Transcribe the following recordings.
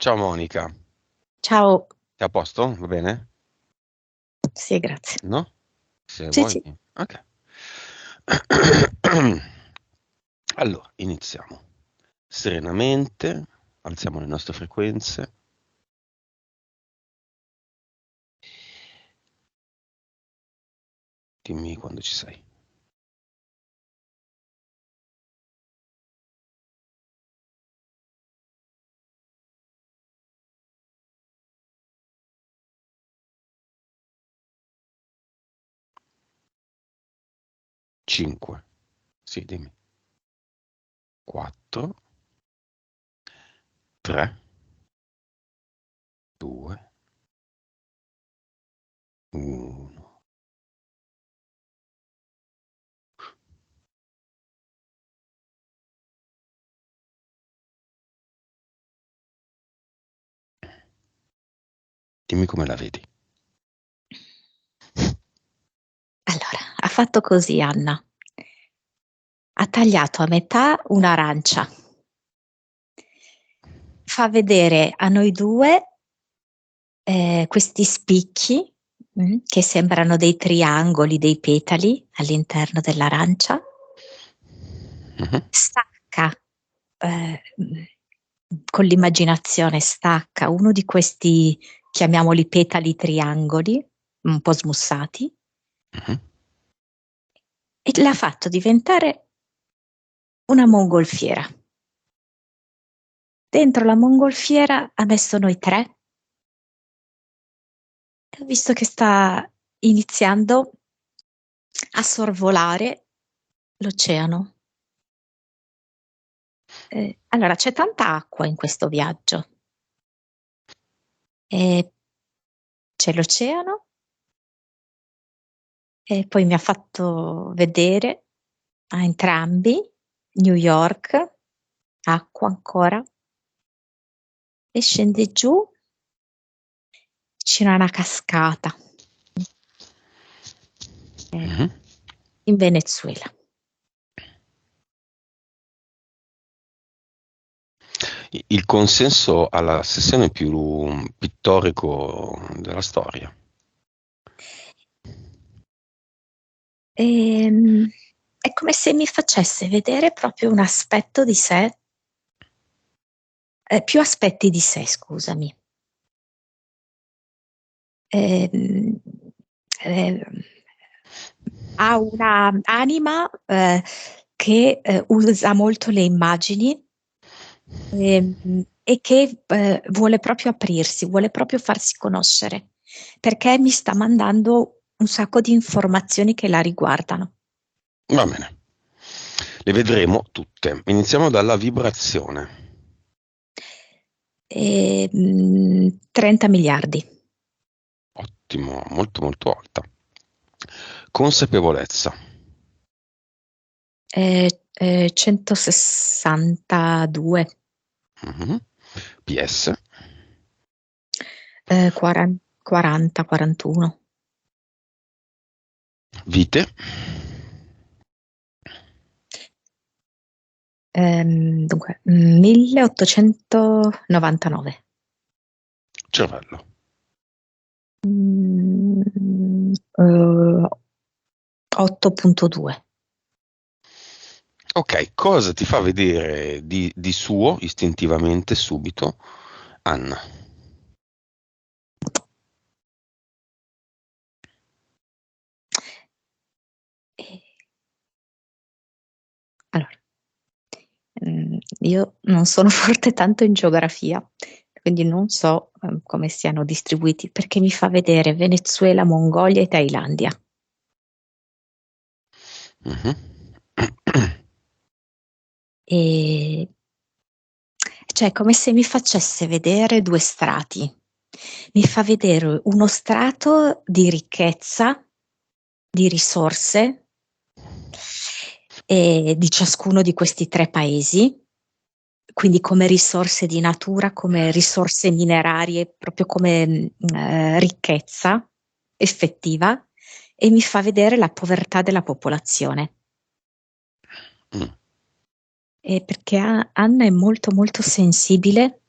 Ciao Monica, Ciao, sei a posto? Va bene? sì, grazie. No? Se Sì, vuoi. sì. Ok. Allora, iniziamo. Serenamente, alziamo le nostre frequenze. Dimmi quando ci sei. 5. Sì, dimmi. 4, 3, 2, 1. Dimmi come la vedi. Allora, ha fatto così Anna. Ha tagliato a metà un'arancia. Fa vedere a noi due questi spicchi che sembrano dei triangoli, dei petali all'interno dell'arancia. Mhm. Stacca con l'immaginazione, stacca uno di questi, chiamiamoli petali triangoli, un po' smussati, Mhm. e l'ha fatto diventare una mongolfiera. Dentro la mongolfiera ha messo noi tre e ho visto che sta iniziando a sorvolare l'oceano. Allora, c'è tanta acqua in questo viaggio. E c'è l'oceano e poi mi ha fatto vedere a entrambi New York, acqua ancora, e scende giù vicino a una cascata Mhm. in Venezuela. Il consenso alla sessione più pittorico della storia. È come se mi facesse vedere proprio un aspetto di sé, più aspetti di sé, scusami. Ehm, eh, Ha una anima che usa molto le immagini, e che vuole proprio aprirsi, vuole proprio farsi conoscere, perché mi sta mandando un sacco di informazioni che la riguardano. Va bene. Le vedremo tutte. Iniziamo dalla vibrazione. 30 miliardi. Ottimo, molto molto alta. Consapevolezza. 162, Mhm. PS. 40, 41. Vite. Dunque, 1899. Cervello. 8.2. Ok, cosa ti fa vedere di suo istintivamente subito Anna? Allora, io non sono forte tanto in geografia, quindi non so come siano distribuiti, perché mi fa vedere Venezuela, Mongolia e Thailandia. Mhm. E cioè, è come se mi facesse vedere due strati. Mi fa vedere uno strato di ricchezza, di risorse, di ciascuno di questi tre paesi, quindi come risorse di natura, come risorse minerarie, proprio come ricchezza effettiva, e mi fa vedere la povertà della popolazione. Perché Anna è molto molto sensibile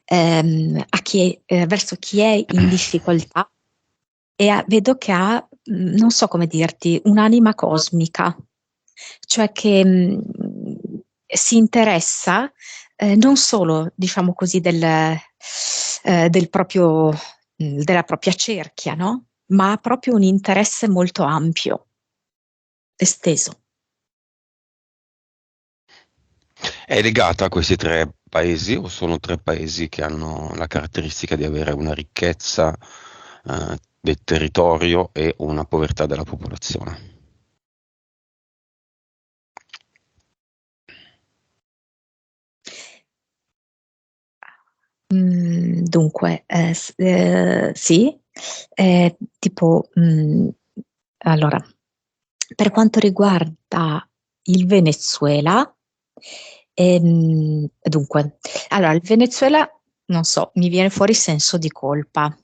verso chi è in difficoltà e vedo che ha, non so come dirti, un'anima cosmica, cioè che si interessa non solo, diciamo così, del proprio, della propria cerchia, no? Ma ha proprio un interesse molto ampio, esteso. È legata a questi tre paesi o sono tre paesi che hanno la caratteristica di avere una ricchezza del territorio e una povertà della popolazione? Dunque, sì, tipo, allora, per quanto riguarda il Venezuela, dunque, allora, il Venezuela, non so, mi viene fuori senso di colpa.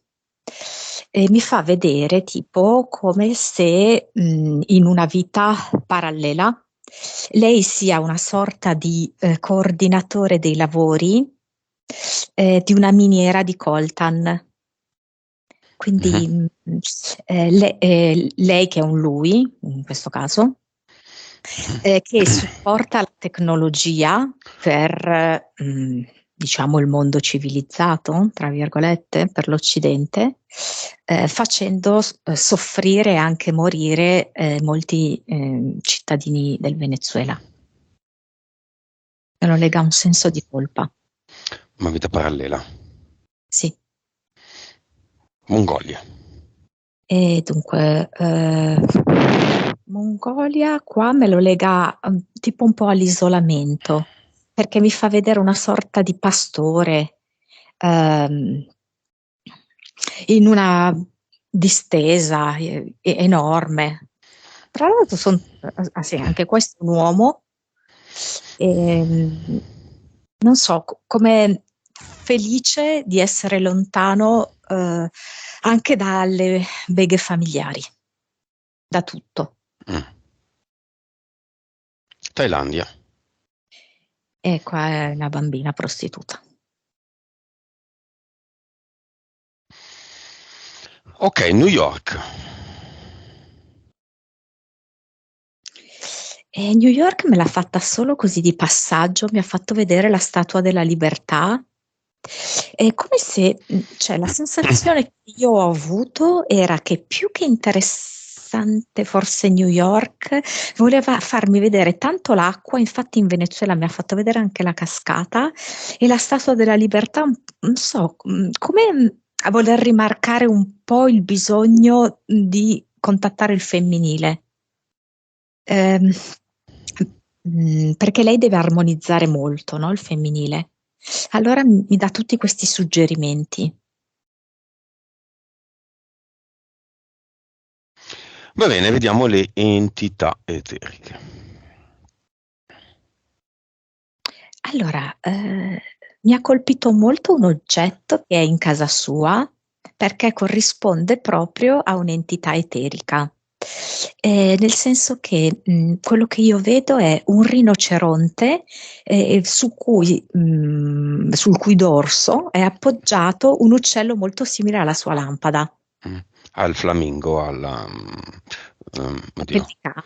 E mi fa vedere tipo come se in una vita parallela lei sia una sorta di coordinatore dei lavori di una miniera di coltan. Quindi lei che è un lui, in questo caso, che supporta la tecnologia per, diciamo, il mondo civilizzato, tra virgolette, per l'Occidente, facendo soffrire e anche morire molti cittadini del Venezuela. Me lo lega a un senso di colpa. Una vita parallela. Sì. Mongolia. E dunque, Mongolia qua me lo lega tipo un po' all'isolamento, perché mi fa vedere una sorta di pastore ehm, in una distesa enorme. Tra l'altro, sì, anche questo è un uomo, ehm, non so, come felice di essere lontano anche dalle beghe familiari, da tutto. Mm. Thailandia. E qua è una bambina prostituta. Ok, New York. E New York me l'ha fatta solo così di passaggio, mi ha fatto vedere la Statua della Libertà. È come se, cioè, la sensazione che io ho avuto era che più che interessante forse New York, voleva farmi vedere tanto l'acqua, infatti in Venezuela mi ha fatto vedere anche la cascata e la Statua della Libertà, non so, come a voler rimarcare un po' il bisogno di contattare il femminile. Ehm, perché lei deve armonizzare molto, no, il femminile. Allora mi dà tutti questi suggerimenti. Va bene, vediamo le entità eteriche. Allora, mi ha colpito molto un oggetto che è in casa sua perché corrisponde proprio a un'entità eterica. Nel senso che quello che io vedo è un rinoceronte sul cui dorso è appoggiato un uccello molto simile alla sua lampada. Al flamingo, oddio, Pelica-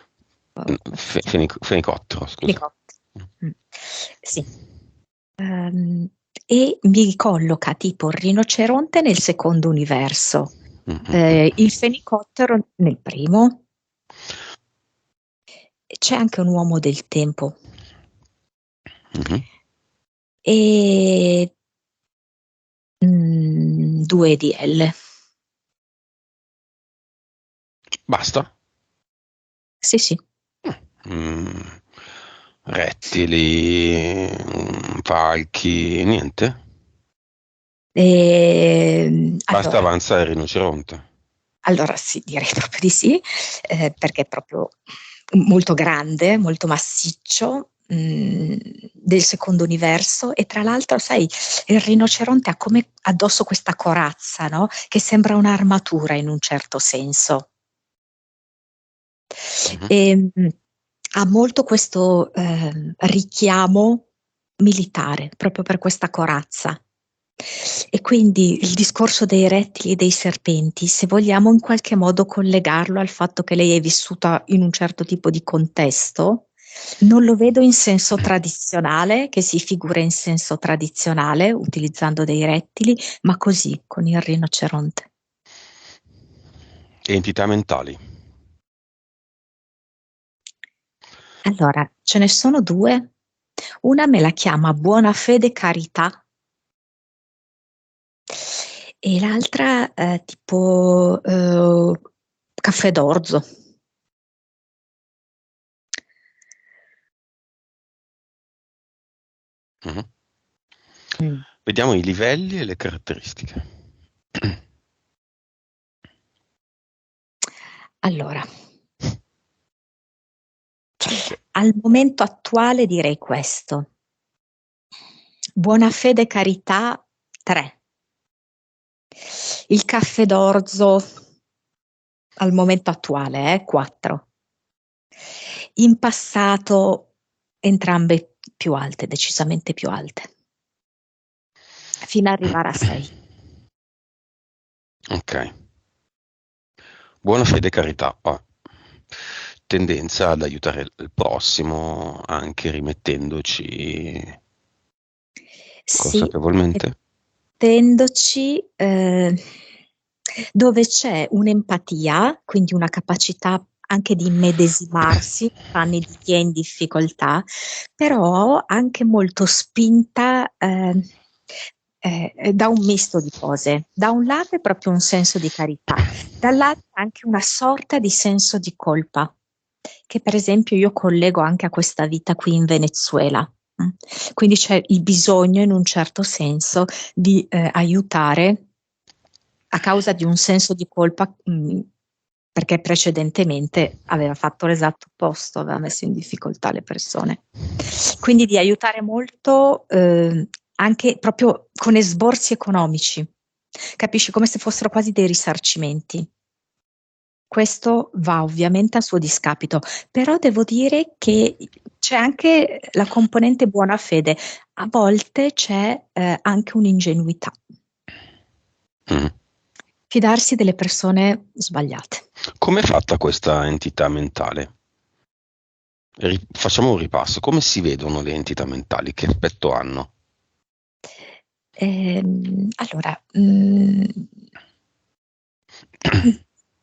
come si chiama? fenicottero, scusa. Elicottero. Sì. E mi colloca tipo il rinoceronte nel secondo universo, il fenicottero nel primo. C'è anche un uomo del tempo. Mhm. E 2 EDL. Basta? Sì, sì. Mm, rettili, falchi, niente? Basta, Allora, avanza il rinoceronte. allora sì, direi proprio di sì, perché è proprio molto grande, molto massiccio, del secondo universo e tra l'altro, sai, il rinoceronte ha come addosso questa corazza, no? Che sembra un'armatura in un certo senso. Mhm. E, ha molto questo richiamo militare, proprio per questa corazza. E quindi il discorso dei rettili e dei serpenti, se vogliamo in qualche modo collegarlo al fatto che lei è vissuta in un certo tipo di contesto, non lo vedo in senso tradizionale, che si figura in senso tradizionale utilizzando dei rettili, ma così, con il rinoceronte. Entità mentali. Allora, ce ne sono due. Una me la chiama Buona Fede Carità e l'altra tipo Caffè d'Orzo. Mhm. Mm. Vediamo i livelli e le caratteristiche. Allora, al momento attuale direi questo. Buona Fede Carità 3. Il Caffè d'Orzo al momento attuale 4. In passato entrambe più alte, decisamente più alte, fino ad arrivare a 6. Ok. Buona fede e carità. Tendenza ad aiutare il prossimo anche rimettendoci Sì, consapevolmente. mettendoci dove c'è un'empatia, quindi una capacità anche di immedesimarsi nei panni di chi è in difficoltà, però anche molto spinta da un misto di cose. Da un lato è proprio un senso di carità, dall'altro anche una sorta di senso di colpa, che per esempio io collego anche a questa vita qui in Venezuela. Quindi c'è il bisogno in un certo senso di aiutare a causa di un senso di colpa, perché precedentemente aveva fatto l'esatto opposto, aveva messo in difficoltà le persone. Quindi di aiutare molto anche proprio con esborsi economici, capisci? Come se fossero quasi dei risarcimenti. Questo va ovviamente a suo discapito, però devo dire che c'è anche la componente buona fede, a volte c'è anche un'ingenuità, Mm. fidarsi delle persone sbagliate. Come è fatta questa entità mentale? Facciamo un ripasso. Come si vedono le entità mentali? Che aspetto hanno? Allora,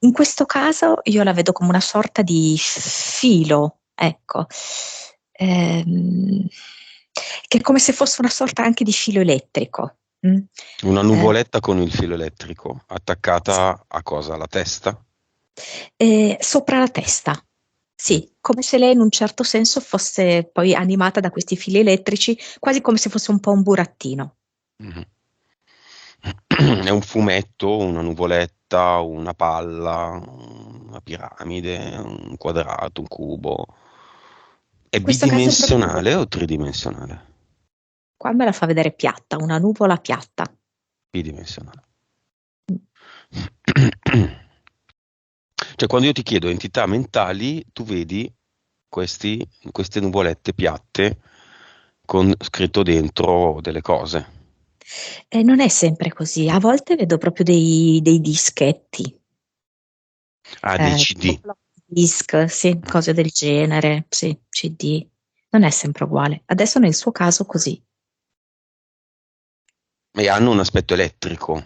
in questo caso io la vedo come una sorta di filo, ecco, che è come se fosse una sorta anche di filo elettrico. Una Eh, nuvoletta con il filo elettrico attaccata a cosa? Alla testa? Sopra la testa. Mm. Sì, come se lei in un certo senso fosse poi animata da questi fili elettrici, quasi come se fosse un po' un burattino. Mhm. È un fumetto, una nuvoletta, una palla, una piramide, un quadrato, un cubo. È In questo caso è proprio, bidimensionale o tridimensionale? qua me la fa vedere piatta, una nuvola piatta. Bidimensionale. Cioè, quando io ti chiedo entità mentali, tu vedi queste nuvolette piatte con scritto dentro delle cose. E non è sempre così, a volte vedo proprio dei dischetti, Ah, dei tipo CD. floppy disk, sì, cose del genere, sì, CD. Non è sempre uguale. Adesso nel suo caso così. E hanno un aspetto elettrico.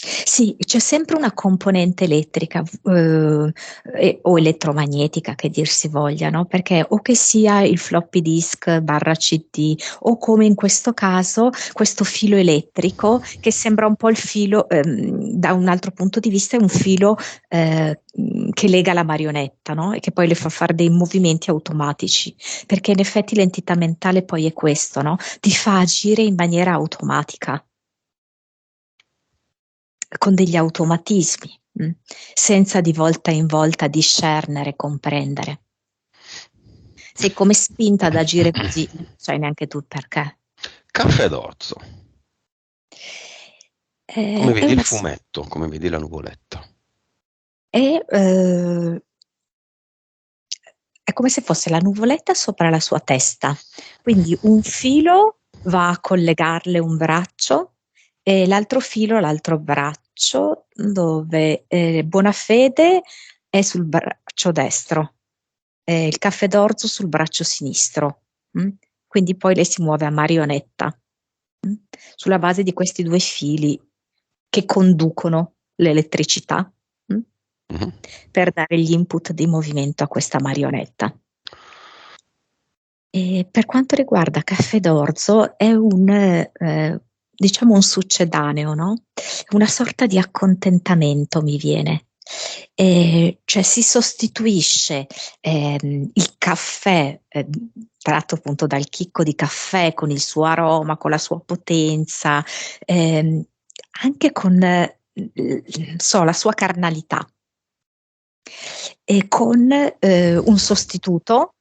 Sì, c'è sempre una componente elettrica o elettromagnetica che dir si voglia, no? Perché o che sia il floppy disk barra CD o come in questo caso questo filo elettrico che sembra un po' il filo, da un altro punto di vista, è un filo che lega la marionetta, no? E che poi le fa fare dei movimenti automatici, perché in effetti l'entità mentale poi è questo, no? Ti fa agire in maniera automatica con degli automatismi, senza di volta in volta discernere, comprendere. Sei come spinta ad agire così, non sai neanche tu perché. Caffè d'orzo. Come È vedi il una, fumetto, come vedi la nuvoletta. è, eh, è come se fosse la nuvoletta sopra la sua testa. Quindi un filo va a collegarle un braccio e l'altro filo, l'altro braccio, dove Bonafede è sul braccio destro, il caffè d'orzo sul braccio sinistro. Quindi poi lei si muove a marionetta, sulla base di questi due fili che conducono l'elettricità, per dare gli input di movimento a questa marionetta. E per quanto riguarda Caffè d'Orzo è diciamo un succedaneo, no? Una sorta di accontentamento mi viene. Cioè si sostituisce il caffè tratto appunto dal chicco di caffè con il suo aroma, con la sua potenza, anche con la sua carnalità, e con un sostituto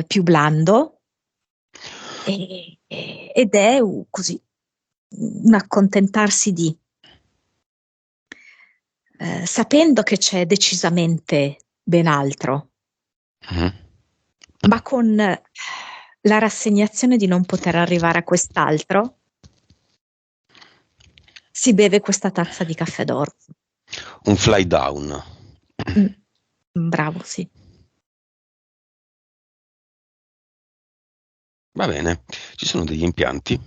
più blando, ed è così un accontentarsi di, sapendo che c'è decisamente ben altro, ma con la rassegnazione di non poter arrivare a quest'altro, si beve questa tazza di caffè d'orzo. Un fly down. Bravo, sì. Va bene, ci sono degli impianti?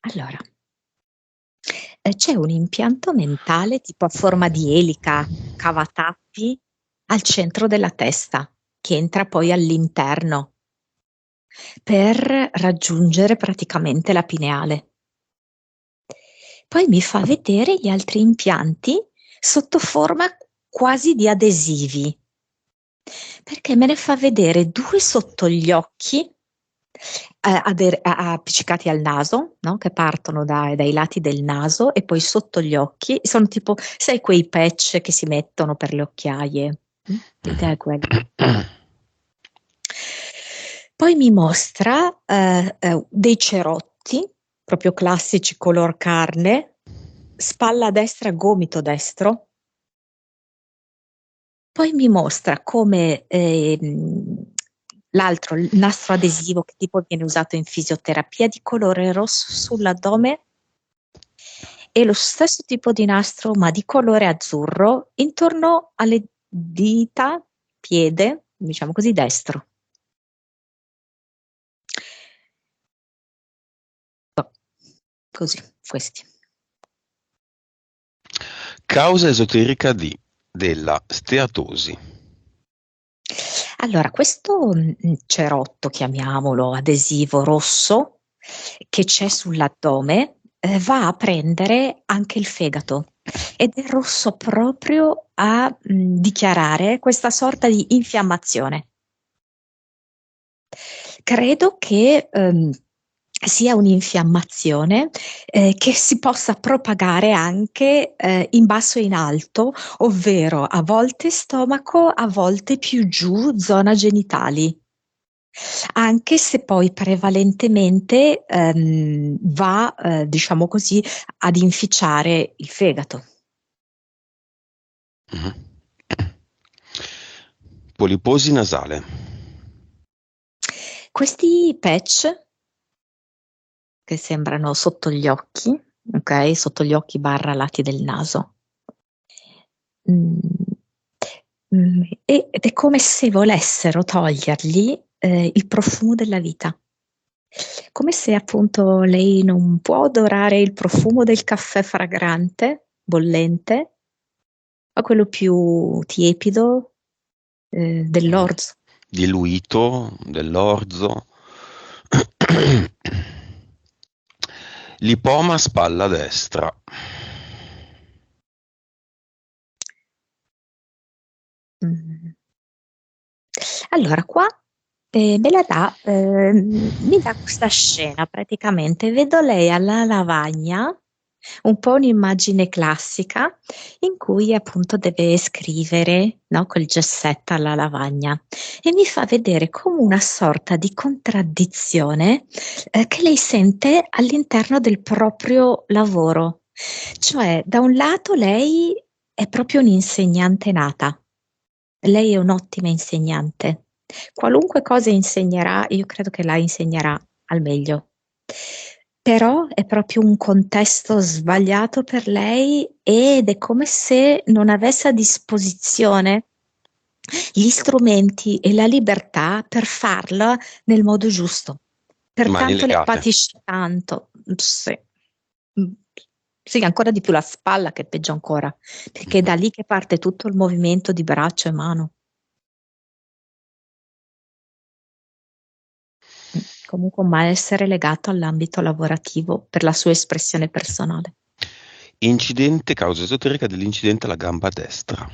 Allora, c'è un impianto mentale tipo a forma di elica, cavatappi, al centro della testa, che entra poi all'interno per raggiungere praticamente la pineale. Poi mi fa vedere gli altri impianti sotto forma quasi di adesivi, perché me ne fa vedere due sotto gli occhi, appiccicati al naso, no? Che partono dai lati del naso e poi sotto gli occhi. Sono tipo, sai, quei patch che si mettono per le occhiaie? L'idea è quella. Poi mi mostra dei cerotti, proprio classici color carne, spalla destra, gomito destro. Poi mi mostra come l'altro, il nastro adesivo che tipo viene usato in fisioterapia, di colore rosso sull'addome, e lo stesso tipo di nastro ma di colore azzurro intorno alle dita, piede, diciamo così, destro. Così, questi. Causa esoterica della steatosi. Allora, questo cerotto, chiamiamolo, adesivo rosso, che c'è sull'addome, va a prendere anche il fegato, ed è rosso proprio a dichiarare questa sorta di infiammazione. Credo che sia un'infiammazione che si possa propagare anche in basso e in alto, ovvero a volte stomaco, a volte più giù, zona genitali. Anche se poi prevalentemente va, diciamo così, ad inficiare il fegato. Poliposi nasale. Questi patch che sembrano sotto gli occhi, ok? Sotto gli occhi barra lati del naso. Ed è come se volessero togliergli il profumo della vita. Come se appunto lei non può odorare il profumo del caffè fragrante, bollente, ma quello più tiepido dell'orzo. Diluito, dell'orzo. Lipoma spalla destra. Allora, qua me la dà, mi dà questa scena praticamente. Vedo lei alla lavagna, un po' un'immagine classica, in cui appunto deve scrivere, no, col gessetto alla lavagna, e mi fa vedere come una sorta di contraddizione che lei sente all'interno del proprio lavoro. Cioè, da un lato lei è proprio un'insegnante nata. Lei è un'ottima insegnante. Qualunque cosa insegnerà, io credo che la insegnerà al meglio. Però è proprio un contesto sbagliato per lei ed è come se non avesse a disposizione gli strumenti e la libertà per farla nel modo giusto. Mani Pertanto le legate. patisce tanto. Sì. Mm. Sì, ancora di più la spalla, che è peggio ancora, perché è Mhm. da lì che parte tutto il movimento di braccio e mano. Comunque un malessere legato all'ambito lavorativo per la sua espressione personale. Incidente, causa esoterica dell'incidente alla gamba destra.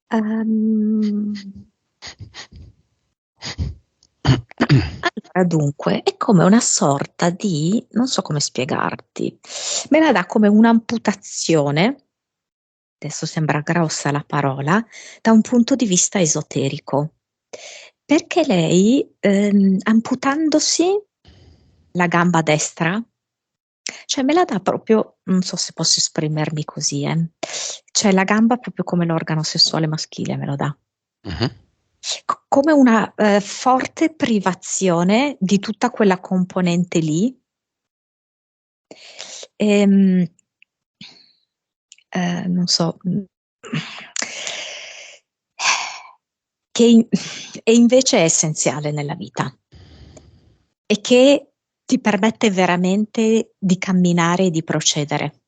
Ehm, allora, dunque, è come una sorta di, non so come spiegarti, me la dà come un'amputazione, adesso sembra grossa la parola, da un punto di vista esoterico. Perché lei, amputandosi la gamba destra, cioè me la dà proprio, non so se posso esprimermi così, cioè la gamba proprio come l'organo sessuale maschile me lo dà. Mhm. Come una forte privazione di tutta quella componente lì. Ehm, non so, che e invece è essenziale nella vita e che ti permette veramente di camminare e di procedere.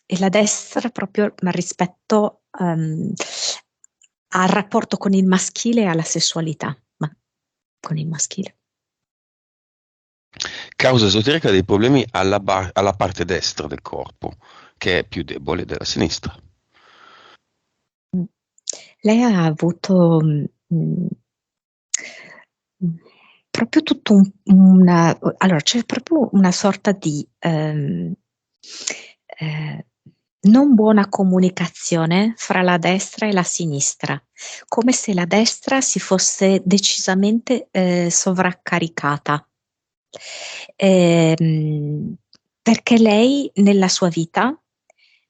E la destra proprio rispetto al rapporto con il maschile e alla sessualità, ma con il maschile. Causa esoterica dei problemi alla parte destra del corpo, che è più debole della sinistra. Mm. Lei ha avuto proprio tutto allora c'è proprio una sorta di eh, non buona comunicazione fra la destra e la sinistra, come se la destra si fosse decisamente sovraccaricata. Ehm, Perché lei nella sua vita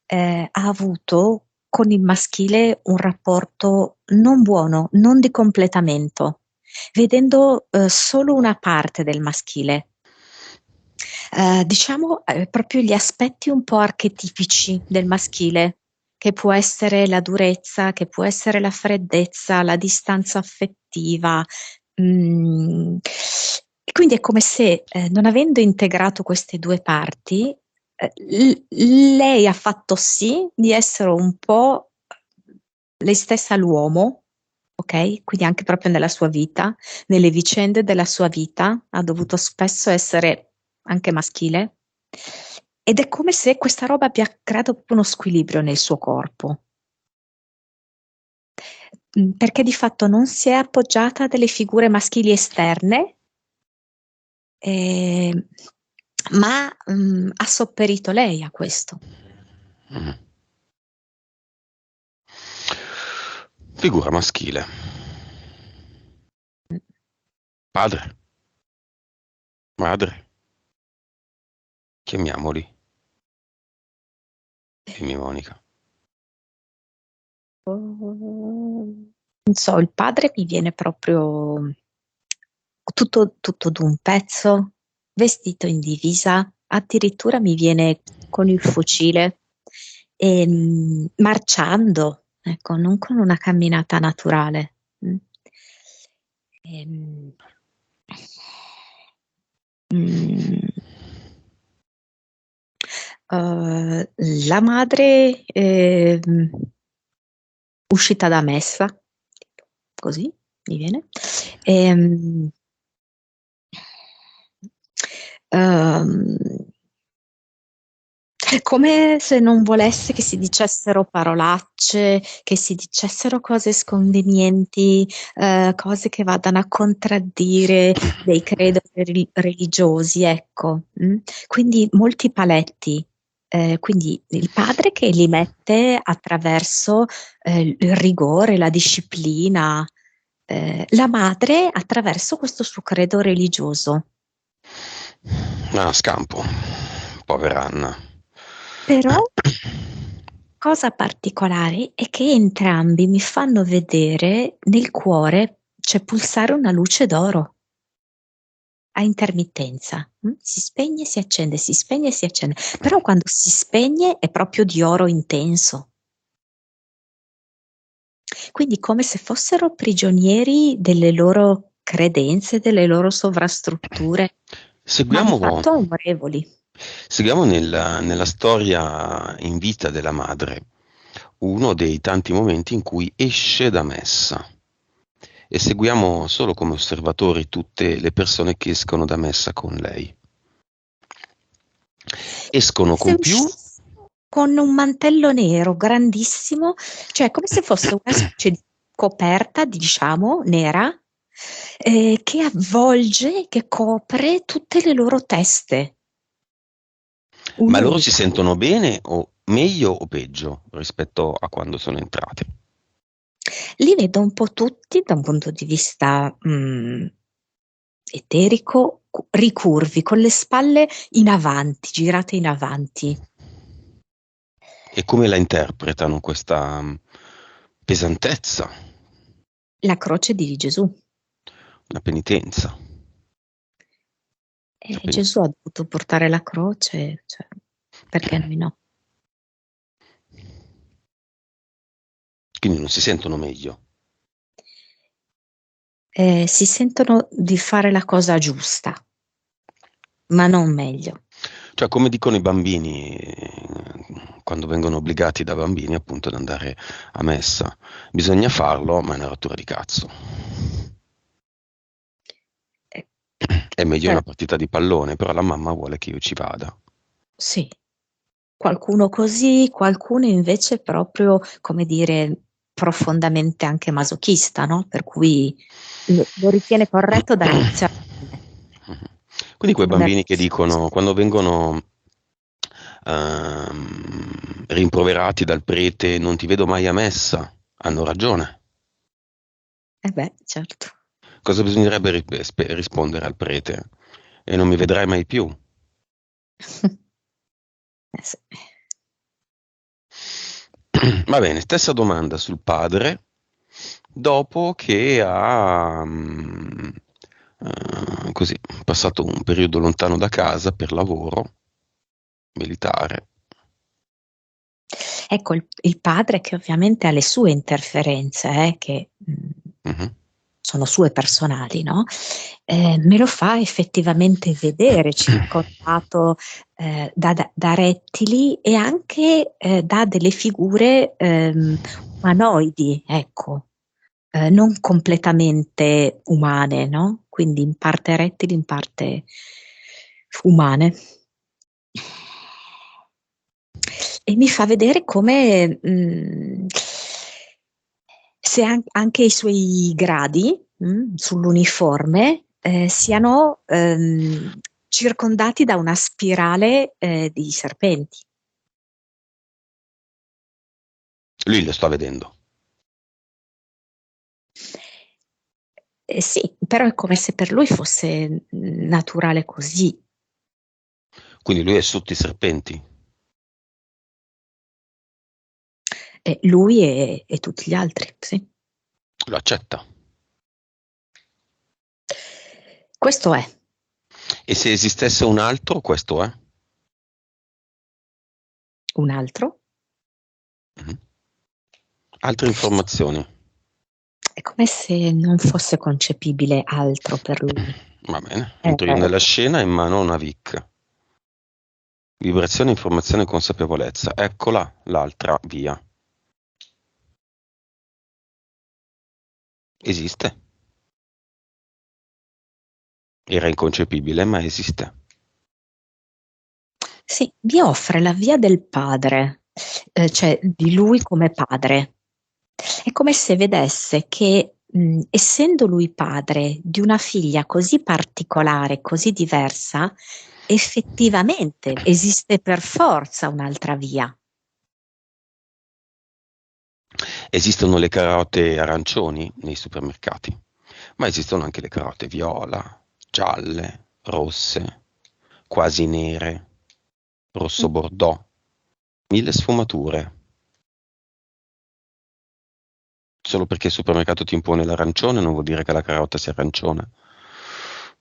ha avuto con il maschile un rapporto non buono, non di completamento, vedendo solo una parte del maschile. Diciamo proprio gli aspetti un po' archetipici del maschile, che può essere la durezza, che può essere la freddezza, la distanza affettiva. Mm. Quindi è come se, non avendo integrato queste due parti, lei ha fatto sì di essere un po' lei stessa l'uomo, ok? Quindi anche proprio nella sua vita, nelle vicende della sua vita, ha dovuto spesso essere anche maschile. Ed è come se questa roba abbia creato proprio uno squilibrio nel suo corpo. Perché di fatto non si è appoggiata a delle figure maschili esterne, eh, ma ha sopperito lei a questo. Mhm. Figura maschile. Padre, madre, chiamiamoli. Dimmi Monica. Non so, il padre mi viene proprio tutto d'un pezzo, vestito in divisa, addirittura mi viene con il fucile, marciando, ecco, non con una camminata naturale. Ehm, mm, la madre uscita da messa, così mi viene. Ehm, ehm, come se non volesse che si dicessero parolacce, che si dicessero cose sconvenienti, cose che vadano a contraddire dei credo religiosi, ecco. Quindi molti paletti. Quindi il padre che li mette attraverso il rigore, la disciplina, la madre attraverso questo suo credo religioso. Ah, scampo. Povera Anna. Però cosa particolare è che entrambi mi fanno vedere nel cuore c'è pulsare una luce d'oro a intermittenza. Si spegne, si accende, si spegne, si accende. Però quando si spegne è proprio di oro intenso. Quindi come se fossero prigionieri delle loro credenze, delle loro sovrastrutture, ma di Seguiamo, fatto amorevoli. seguiamo nella storia in vita della madre uno dei tanti momenti in cui esce da messa e seguiamo solo come osservatori tutte le persone che escono da messa con lei. Escono Se con più. uscisse con un mantello nero grandissimo, cioè come se fosse una specie di coperta, diciamo, nera, che avvolge, che copre tutte le loro teste. Ma Una loro si unica. sentono bene o meglio o peggio rispetto a quando sono entrate? Li vedo un po' tutti da un punto di vista eterico, ricurvi, con le spalle in avanti, girate in avanti. E come la interpretano questa pesantezza, La croce di Gesù. una penitenza? Una E peni- Gesù ha dovuto portare la croce, cioè, perché noi no? Quindi non si sentono meglio. Si sentono di fare la cosa giusta, ma non meglio. Cioè, come dicono i bambini, quando vengono obbligati da bambini appunto ad andare a messa, bisogna farlo, ma è una rottura di cazzo. Eh, È meglio cioè, una partita di pallone, però la mamma vuole che io ci vada. sì, qualcuno così, qualcuno invece proprio, come dire, profondamente anche masochista, no? Per cui lo ritiene corretto dall'inizio alla fine. Quindi quei Come me. bambini che dicono, quando vengono rimproverati dal prete, non ti vedo mai a messa, hanno ragione. Eh beh, certo. Cosa bisognerebbe rispondere al prete? E non mi vedrai mai più. Sì. Va bene, stessa domanda sul padre, dopo che ha così, passato un periodo lontano da casa per lavoro militare. Ecco, il padre che ovviamente ha le sue interferenze, che Mhm. sono sue personali, no? Me lo fa effettivamente vedere circondato da rettili e anche da delle figure umanoidi, ecco, non completamente umane, no? Quindi in parte rettili, in parte umane. E mi fa vedere come se anche i suoi gradi sull'uniforme siano circondati da una spirale di serpenti. Lui lo sta vedendo. Sì, però è come se per lui fosse naturale così. Quindi lui è sotto i serpenti. Lui e tutti gli altri, sì. Lo accetta. Questo è E se esistesse un altro, questo è. un altro. Mhm. Altre informazioni. È come se non fosse concepibile altro per lui. Va bene, Eh, entro io nella scena, in mano ho una VIC. Vibrazione, informazione, consapevolezza. Eccola, l'altra via. Esiste. Era inconcepibile, ma esiste. sì, mi offre la via del padre, cioè di lui come padre. È come se vedesse che, essendo lui padre di una figlia così particolare, così diversa, effettivamente esiste per forza un'altra via. Esistono le carote arancioni nei supermercati, ma esistono anche le carote viola, gialle, rosse, quasi nere, rosso Mm. bordeaux, mille sfumature. Solo perché il supermercato ti impone l'arancione non vuol dire che la carota sia arancione.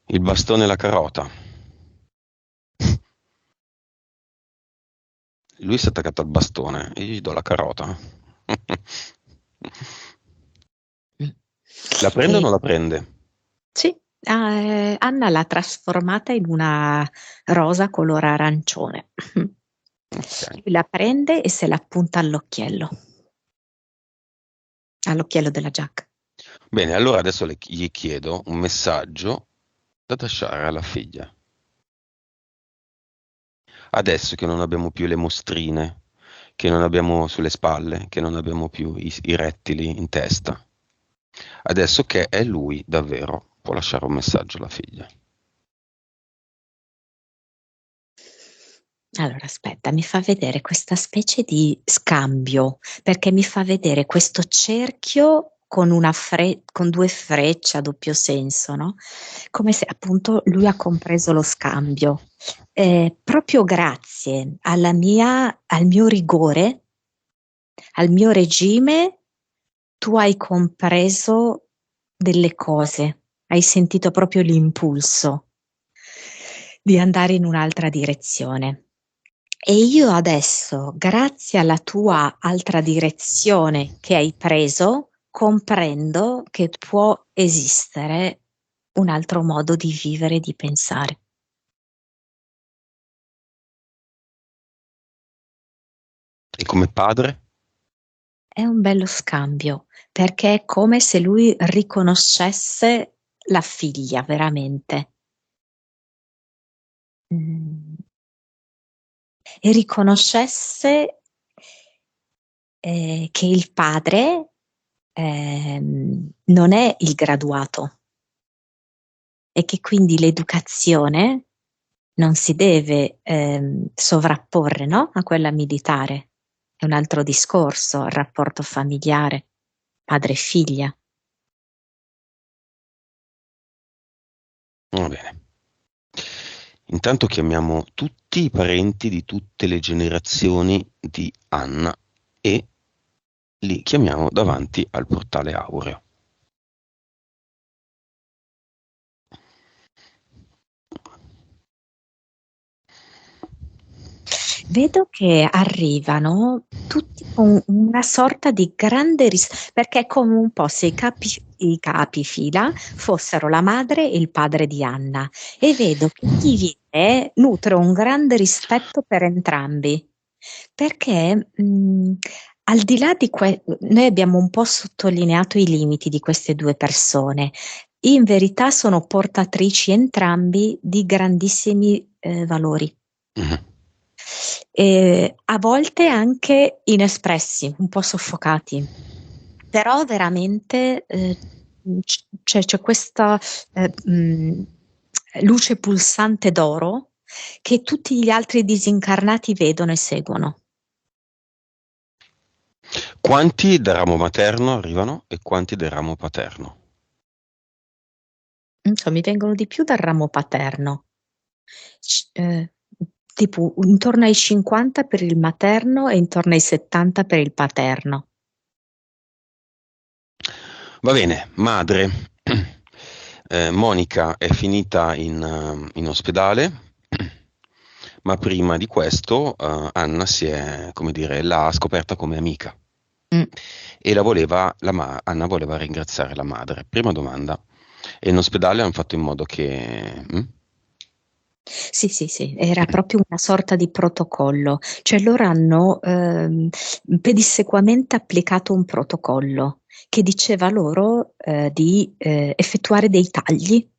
Il bastone e la carota. Lui si è attaccato al bastone e io gli do la carota. Mm. La prende o E non la prende? sì, Anna l'ha trasformata in una rosa color arancione. Ok. Lui la prende e se la appunta all'occhiello della giacca. Bene, allora adesso gli chiedo un messaggio da lasciare alla figlia. Adesso che non abbiamo più le mostrine, che non abbiamo sulle spalle, che non abbiamo più i rettili in testa, adesso che è lui davvero, può lasciare un messaggio alla figlia. Allora, aspetta, mi fa vedere questa specie di scambio, perché mi fa vedere questo cerchio con con due frecce a doppio senso, no? Come se appunto lui ha compreso lo scambio. Proprio grazie al mio rigore, al mio regime, tu hai compreso delle cose, hai sentito proprio l'impulso di andare in un'altra direzione. E io adesso, grazie alla tua altra direzione che hai preso, comprendo che può esistere un altro modo di vivere e di pensare. E come padre? È un bello scambio, perché è come se lui riconoscesse la figlia veramente. Mm. E riconoscesse che il padre non è il graduato e che quindi l'educazione non si deve sovrapporre, no? A quella militare. È un altro discorso, il rapporto familiare, padre e figlia. Va bene. Intanto chiamiamo tutti i parenti di tutte le generazioni di Anna e li chiamiamo davanti al portale aureo. Vedo che arrivano tutti con una sorta di grande perché è come un po' se i capifila fossero la madre e il padre di Anna e vedo che chi viene nutre un grande rispetto per entrambi perché al di là di noi abbiamo un po' sottolineato i limiti di queste due persone. In verità sono portatrici entrambi di grandissimi valori. Mhm. E a volte anche inespressi, un po' soffocati, però veramente c'è questa luce pulsante d'oro che tutti gli altri disincarnati vedono e seguono. Quanti del ramo materno arrivano e quanti del ramo paterno? Insomma, mi vengono di più dal ramo paterno, C- eh, tipo intorno ai 50 per il materno e intorno ai 70 per il paterno. Va bene, madre. Monica è finita in ospedale, ma prima di questo Anna si è, come dire, l'ha scoperta come amica Mm. e Anna voleva ringraziare la madre. Prima domanda, e in ospedale hanno fatto in modo che... Sì, sì, sì, era proprio una sorta di protocollo, cioè loro hanno pedissequamente applicato un protocollo che diceva loro di effettuare dei tagli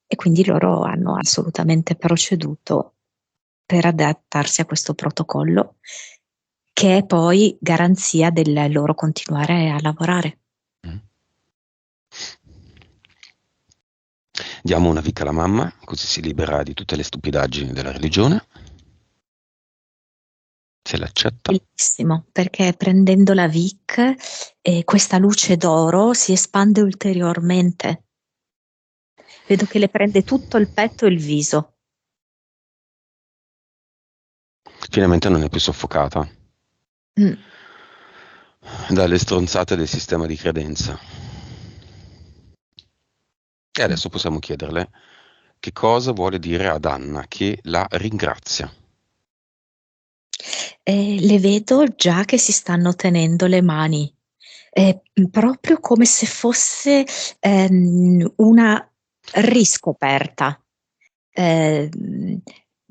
e quindi loro hanno assolutamente proceduto per adattarsi a questo protocollo che è poi garanzia del loro continuare a lavorare. Mm? Diamo una vita alla mamma, così si libera di tutte le stupidaggini della religione, se l'accetta. Bellissimo, perché prendendo la Vic, questa luce d'oro si espande ulteriormente. Vedo che le prende tutto il petto e il viso. Finalmente non è più soffocata. Mm. dalle stronzate del sistema di credenza. E Mm. adesso possiamo chiederle che cosa vuole dire ad Anna che la ringrazia. Le vedo già che si stanno tenendo le mani, proprio come se fosse una riscoperta.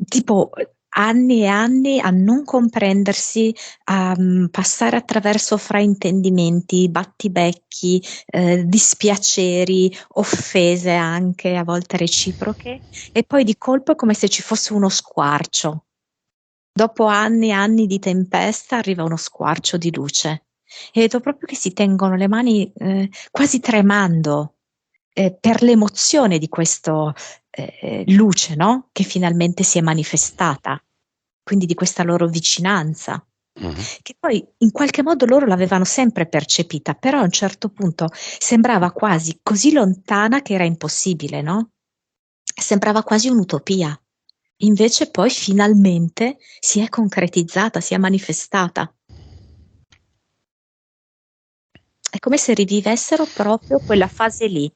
Tipo anni e anni a non comprendersi, a passare attraverso fraintendimenti, battibecchi, dispiaceri, offese anche a volte reciproche, e poi di colpo è come se ci fosse uno squarcio. Dopo anni e anni di tempesta arriva uno squarcio di luce. E vedo proprio che si tengono le mani quasi tremando per l'emozione di questa luce, no? Che finalmente si è manifestata, quindi di questa loro vicinanza, Mhm. che poi in qualche modo loro l'avevano sempre percepita, però a un certo punto sembrava quasi così lontana che era impossibile, no? Sembrava quasi un'utopia. Invece poi finalmente si è concretizzata, si è manifestata. È come se rivivessero proprio quella fase lì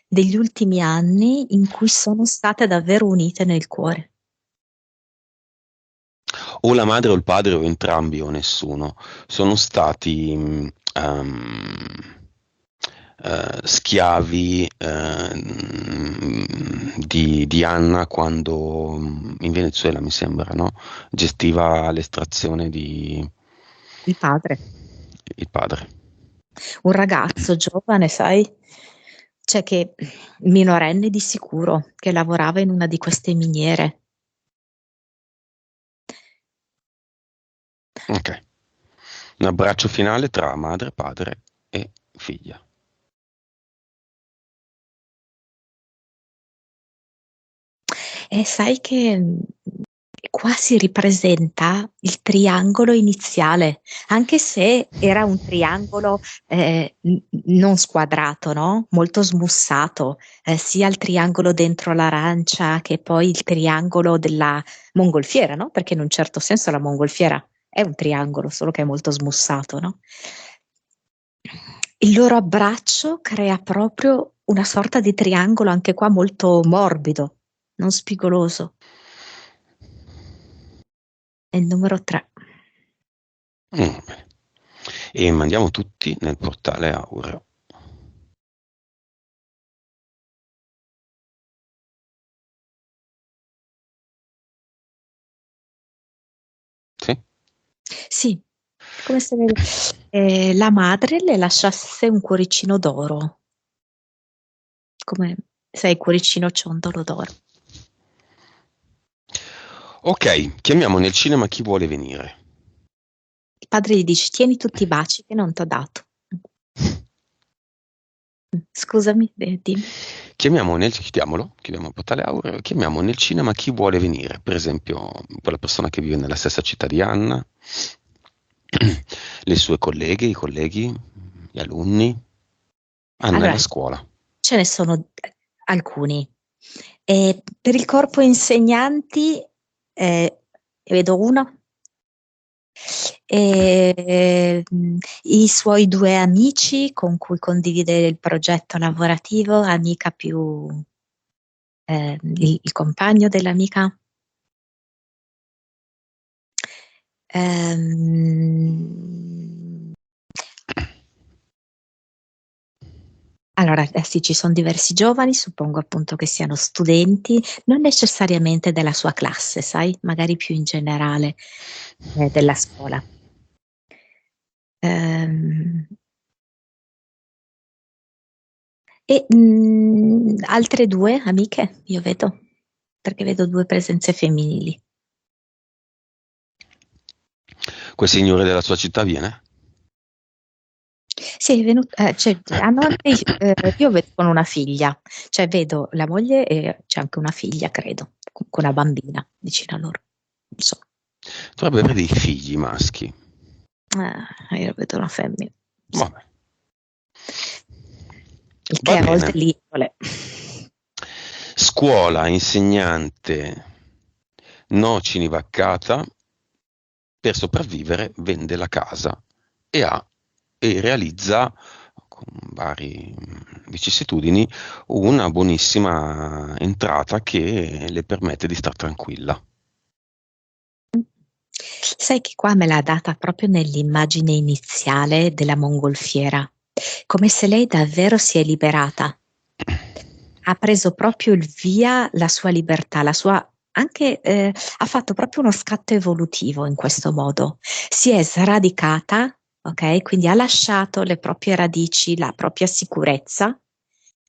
degli ultimi anni in cui sono state davvero unite nel cuore. O la madre o il padre o entrambi o nessuno sono stati schiavi di Anna quando in Venezuela, mi sembra, no? Gestiva l'estrazione di Il padre, il padre. un ragazzo giovane, sai, cioè che minorenne di sicuro, che lavorava in una di queste miniere. Ok. Un abbraccio finale tra madre, padre e figlia. E sai che qua si ripresenta il triangolo iniziale, anche se era un triangolo non squadrato, no? Molto smussato, sia il triangolo dentro l'arancia che poi il triangolo della mongolfiera, no? Perché in un certo senso la mongolfiera è un triangolo, solo che è molto smussato, no? Il loro abbraccio crea proprio una sorta di triangolo anche qua molto morbido, non spigoloso. È il numero 3. Bene. E mandiamo tutti nel portale Aureo. Sì? Sì, come se la madre le lasciasse un cuoricino d'oro, come sai, il cuoricino ciondolo d'oro. Ok, chiamiamo nel cinema chi vuole venire. Il padre gli dice: tieni tutti i baci che non t'ho dato. Scusami, dimmi. Chiudiamo il portale Aureo, chiamiamo nel cinema chi vuole venire, per esempio quella persona che vive nella stessa città di Anna, le sue colleghe, i colleghi, gli alunni, Anna è Allora, la scuola. ce ne sono alcuni. Per il corpo insegnanti, vedo uno. I suoi due amici con cui condivide il progetto lavorativo, amica più il compagno dell'amica. Ehm, allora, sì, ci sono diversi giovani, suppongo appunto che siano studenti, non necessariamente della sua classe, sai, magari più in generale della scuola. Ehm, altre due amiche, io vedo, perché vedo due presenze femminili. Quel signore della sua città viene? Sì, è venuto, cioè, hanno anche, io vedo con una figlia, cioè vedo la moglie e c'è anche una figlia, credo, con una bambina vicino a loro. Non so, Dovrebbe avere dei figli maschi. io vedo una femmina. Sì. Vabbè. Il che Va a volte bene. lì vuole. Scuola, insegnante, nocini vaccata, per sopravvivere vende la casa e ha e realizza con vari vicissitudini una buonissima entrata che le permette di star tranquilla. Sai che qua me l'ha data proprio nell'immagine iniziale della mongolfiera, come se lei davvero si è liberata. Ha preso proprio il via la sua libertà, la sua anche ha fatto proprio uno scatto evolutivo in questo modo. Si è sradicata, ok? Quindi ha lasciato le proprie radici, la propria sicurezza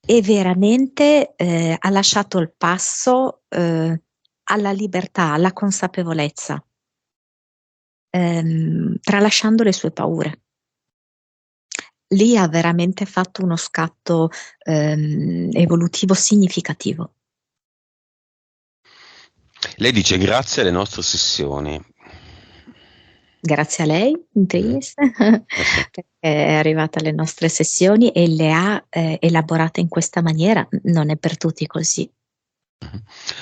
e veramente ha lasciato il passo alla libertà, alla consapevolezza, tralasciando le sue paure. Lì ha veramente fatto uno scatto evolutivo significativo. Lei dice grazie alle nostre sessioni. Grazie a lei, in primis, Sì. perché è arrivata alle nostre sessioni e le ha elaborate in questa maniera. Non è per tutti così.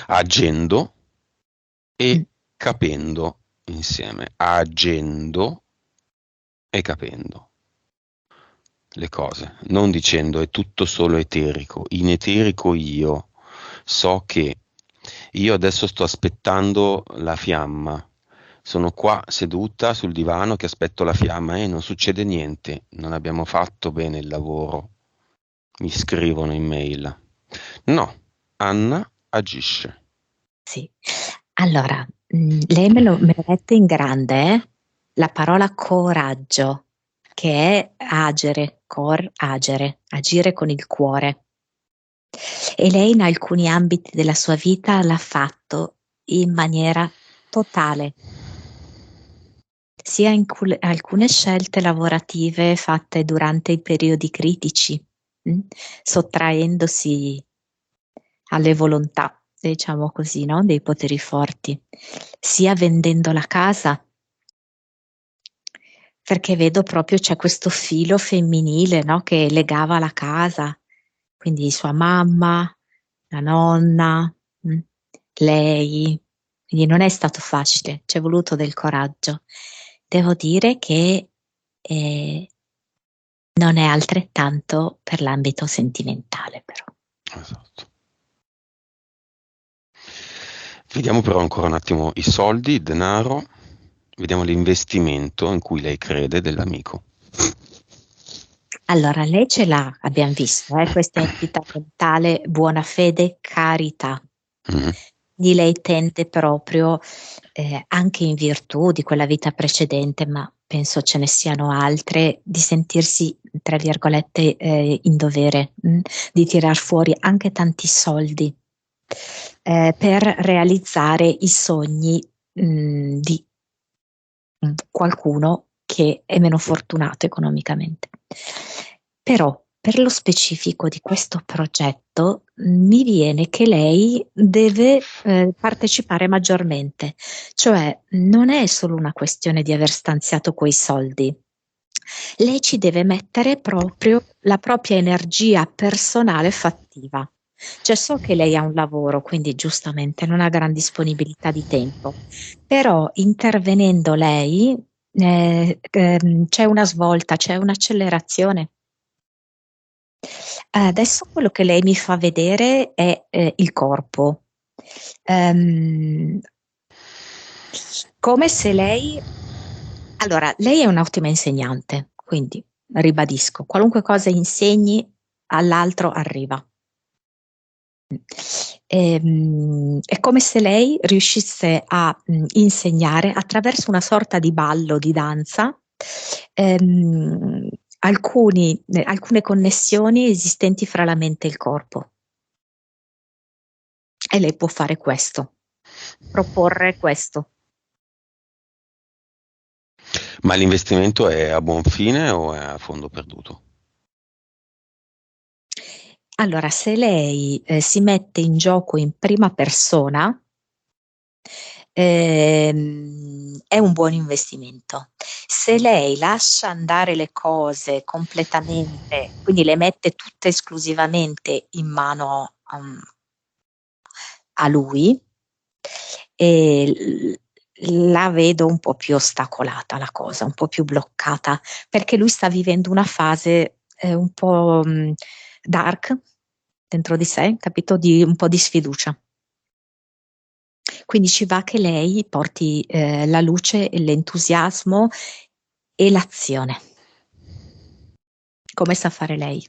Agendo Mm. e capendo insieme. Agendo e capendo le cose, non dicendo è tutto solo eterico. In eterico io so che io adesso sto aspettando la fiamma. Sono qua seduta sul divano che aspetto la fiamma e non succede niente, non abbiamo fatto bene il lavoro. Mi scrivono in mail. No, Anna agisce. Sì. Allora, lei me lo mette in grande, la parola coraggio, che è agere, agire con il cuore. E lei in alcuni ambiti della sua vita l'ha fatto in maniera totale, sia in alcune scelte lavorative fatte durante i periodi critici, mh, sottraendosi alle volontà, diciamo così, no? Dei poteri forti, sia vendendo la casa, perché vedo proprio c'è questo filo femminile, no? Che legava la casa, quindi sua mamma, la nonna, lei, quindi non è stato facile, ci è voluto del coraggio. Devo dire che non è altrettanto per l'ambito sentimentale, però. Esatto. Vediamo però ancora un attimo i soldi, il denaro, vediamo l'investimento in cui lei crede dell'amico. Allora, lei ce l'ha, abbiamo visto, questa entità mentale, buona fede, carità. Mm. Di lei tende proprio, anche in virtù di quella vita precedente, ma penso ce ne siano altre, di sentirsi, tra virgolette, in dovere, di tirar fuori anche tanti soldi per realizzare i sogni di qualcuno che è meno fortunato economicamente. Però per lo specifico di questo progetto mi viene che lei deve partecipare maggiormente, cioè non è solo una questione di aver stanziato quei soldi, lei ci deve mettere proprio la propria energia personale fattiva. Cioè so che lei ha un lavoro, quindi giustamente non ha gran disponibilità di tempo, però intervenendo lei c'è una svolta, c'è un'accelerazione. Adesso quello che lei mi fa vedere è il corpo. Ehm, come se lei... Allora, lei è un'ottima insegnante, quindi ribadisco, qualunque cosa insegni all'altro arriva. È come se lei riuscisse a insegnare attraverso una sorta di ballo, di danza, alcune connessioni esistenti fra la mente e il corpo. E lei può fare questo, proporre questo. Ma l'investimento è a buon fine o è a fondo perduto? Allora, se lei si mette in gioco in prima persona, è un buon investimento. Se lei lascia andare le cose completamente, quindi le mette tutte esclusivamente in mano a lui, la vedo un po' più ostacolata la cosa, un po' più bloccata, perché lui sta vivendo una fase un po' dark dentro di sé, capito? Di un po' di sfiducia. Quindi ci va che lei porti la luce e l'entusiasmo e l'azione, come sa fare lei,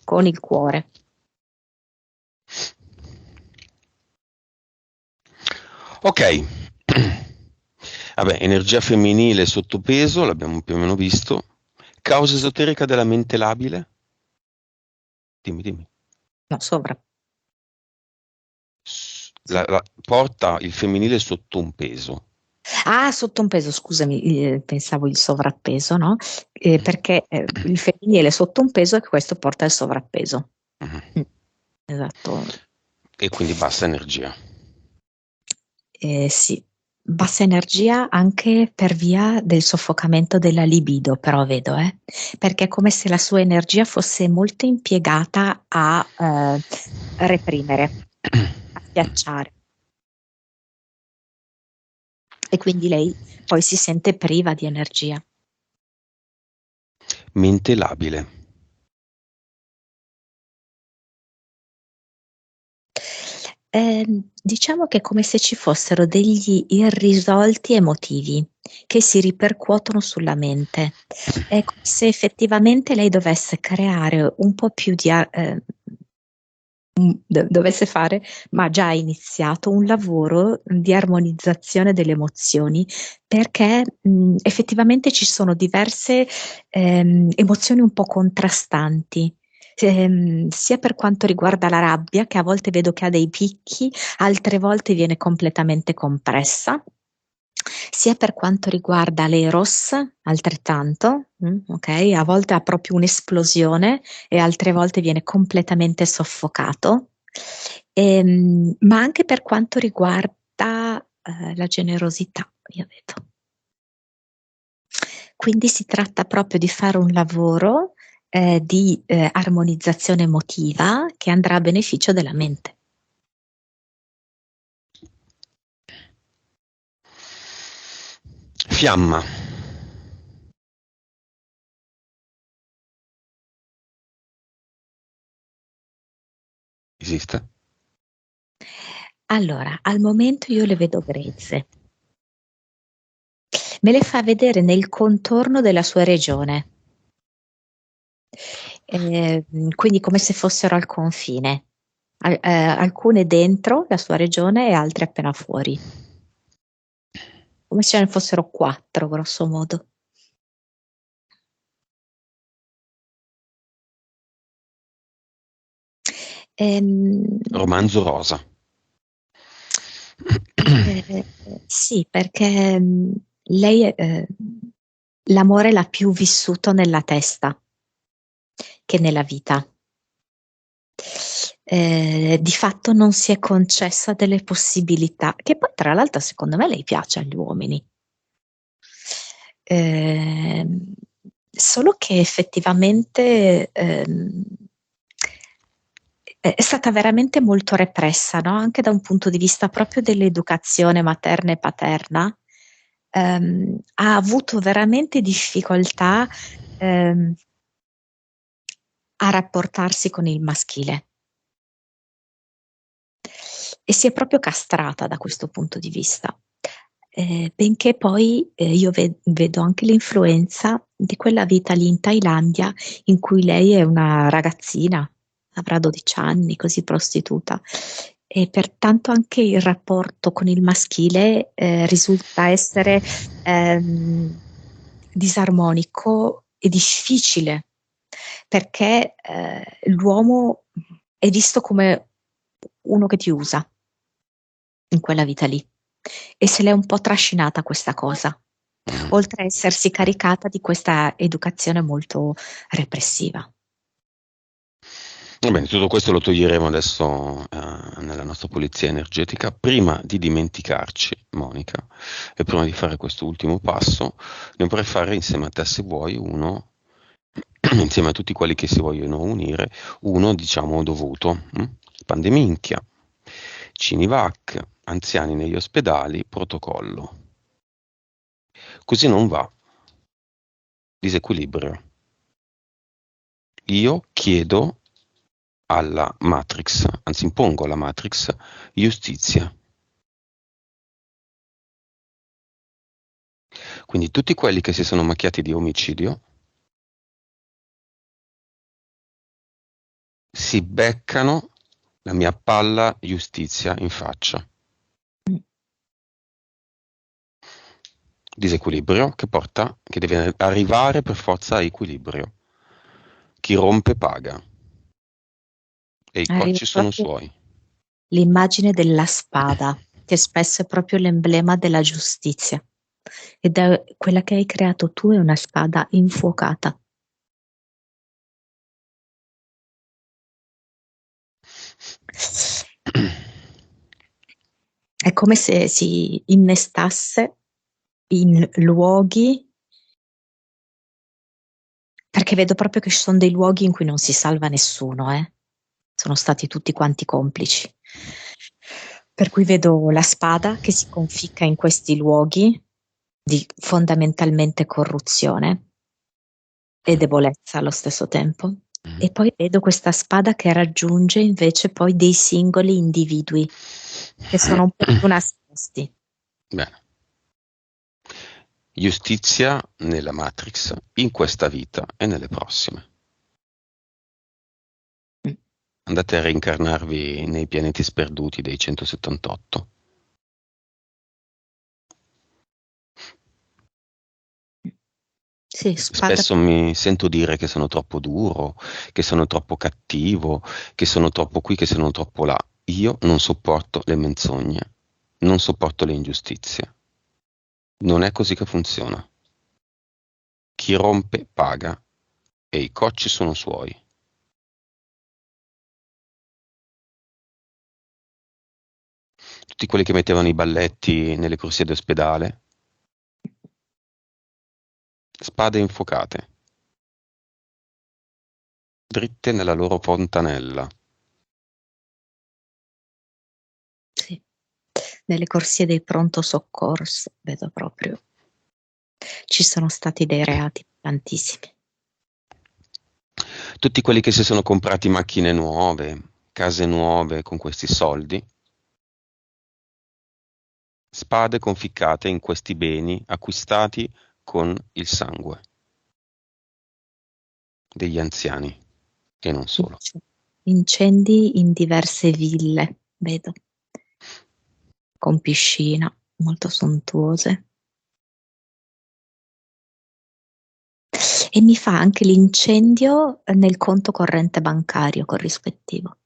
con il cuore. Ok, vabbè, energia femminile sottopeso, l'abbiamo più o meno visto. Causa Sì, esoterica della mente labile? Dimmi, dimmi. no, sopra. Porta il femminile sotto un peso. Ah, sotto un peso, scusami, pensavo il sovrappeso, no? Perché il femminile è sotto un peso e questo porta al sovrappeso. Mhm. Mm, esatto. E quindi bassa energia. Sì, bassa energia anche per via del soffocamento della libido, però vedo, perché è come se la sua energia fosse molto impiegata a reprimere, a schiacciare. E quindi lei poi si sente priva di energia. Mente labile. Diciamo che è come se ci fossero degli irrisolti emotivi che si ripercuotono sulla mente. È come se effettivamente lei dovesse creare un po' più di dovesse fare, ma ha già iniziato un lavoro di armonizzazione delle emozioni, perché effettivamente ci sono diverse emozioni un po' contrastanti. Sia per quanto riguarda la rabbia, che a volte vedo che ha dei picchi, altre volte viene completamente compressa, sia per quanto riguarda l'eros, altrettanto, ok? A volte ha proprio un'esplosione e altre volte viene completamente soffocato. Ma anche per quanto riguarda la generosità, io vedo. Quindi si tratta proprio di fare un lavoro di armonizzazione emotiva che andrà a beneficio della mente. Fiamma. Esiste? Allora, al momento io le vedo grezze. Me le fa vedere nel contorno della sua regione. Quindi come se fossero al confine, alcune dentro la sua regione e altre appena fuori, come se ce ne fossero 4 grosso modo. Ehm, Romanzo rosa. eh, sì, perché lei l'amore l'ha più vissuto nella testa che nella vita. Di fatto non si è concessa delle possibilità, che poi tra l'altro secondo me lei piace agli uomini. Ehm, Solo che effettivamente è stata veramente molto repressa, no? Anche da un punto di vista proprio dell'educazione materna e paterna. Ha avuto veramente difficoltà ehm, a rapportarsi con il maschile e si è proprio castrata da questo punto di vista. Benché poi io vedo anche l'influenza di quella vita lì in Thailandia in cui lei è una ragazzina, avrà 12 anni, così prostituta, e pertanto anche il rapporto con il maschile risulta essere disarmonico e difficile, perché l'uomo è visto come uno che ti usa in quella vita lì. E se l'è un po' trascinata questa cosa, Mm. oltre a essersi caricata di questa educazione molto repressiva. Va bene, tutto questo lo toglieremo adesso nella nostra pulizia energetica. Prima di dimenticarci, Monica, e prima di fare questo ultimo passo, ne vorrei fare insieme a te, se vuoi, uno, insieme a tutti quelli che si vogliono unire, uno diciamo dovuto. Pandeminchia, Cinivac, Anziani negli ospedali, protocollo. Così non va. Disequilibrio. Io chiedo alla Matrix, anzi impongo alla Matrix, giustizia. Quindi tutti quelli che si sono macchiati di omicidio si beccano la mia palla giustizia in faccia. Disequilibrio che deve arrivare per forza a equilibrio. Chi rompe paga e i Arriva cocci sono proprio suoi. l'immagine della spada, che spesso è proprio l'emblema della giustizia. Ed è quella che hai creato tu, è una spada infuocata. È come se si innestasse in luoghi, perché vedo proprio che ci sono dei luoghi in cui non si salva nessuno, eh. Sono stati tutti quanti complici. Per cui vedo la spada che si conficca in questi luoghi di fondamentalmente corruzione e debolezza allo stesso tempo. E poi vedo questa spada che raggiunge invece poi dei singoli individui che sono un po' più nascosti. Bene. Giustizia nella Matrix, in questa vita e nelle prossime. Mm. Andate a reincarnarvi nei pianeti sperduti dei 178. Sì, spada. Spesso mi sento dire che sono troppo duro, che sono troppo cattivo, che sono troppo qui, che sono troppo là. Io non sopporto le menzogne, non sopporto le ingiustizie. Non è così che funziona. Chi rompe paga e i cocci sono suoi. Tutti quelli che mettevano i balletti nelle corsie d'ospedale, spade infuocate, dritte nella loro fontanella. Sì. Nelle corsie dei pronto soccorso vedo proprio. Ci sono stati dei reati tantissimi. Tutti quelli che si sono comprati macchine nuove, case nuove con questi soldi, spade conficcate in questi beni acquistati con il sangue degli anziani e non solo. Incendi in diverse ville, vedo, con piscina, molto sontuose. E mi fa anche l'incendio nel conto corrente bancario corrispettivo.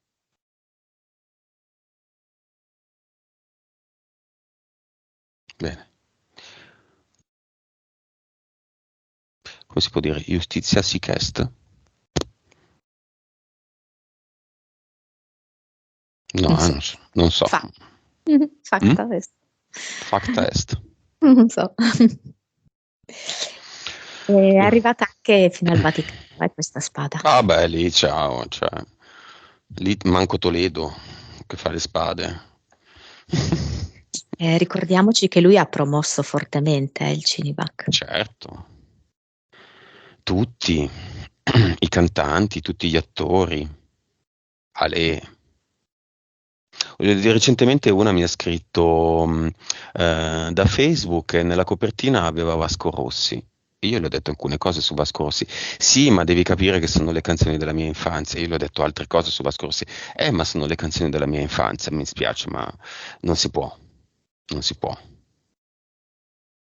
Bene. Come si può dire? Justitia sic est? No, Insomma, non so. fa. Mm? Facta est. Facta est. Non so. È arrivata anche fino al Vaticano, questa spada. Ah beh, lì ciao, cioè, lì manco Toledo che fa le spade. Ricordiamoci che lui ha promosso fortemente il Cinivac. Certo. Tutti, i cantanti, tutti gli attori. Ale. Recentemente una mi ha scritto da Facebook e nella copertina aveva Vasco Rossi. E io le ho detto alcune cose su Vasco Rossi. Sì, ma devi capire che sono le canzoni della mia infanzia. Io le ho detto altre cose su Vasco Rossi. Ma sono le canzoni della mia infanzia. Mi spiace, ma non si può. Non si può.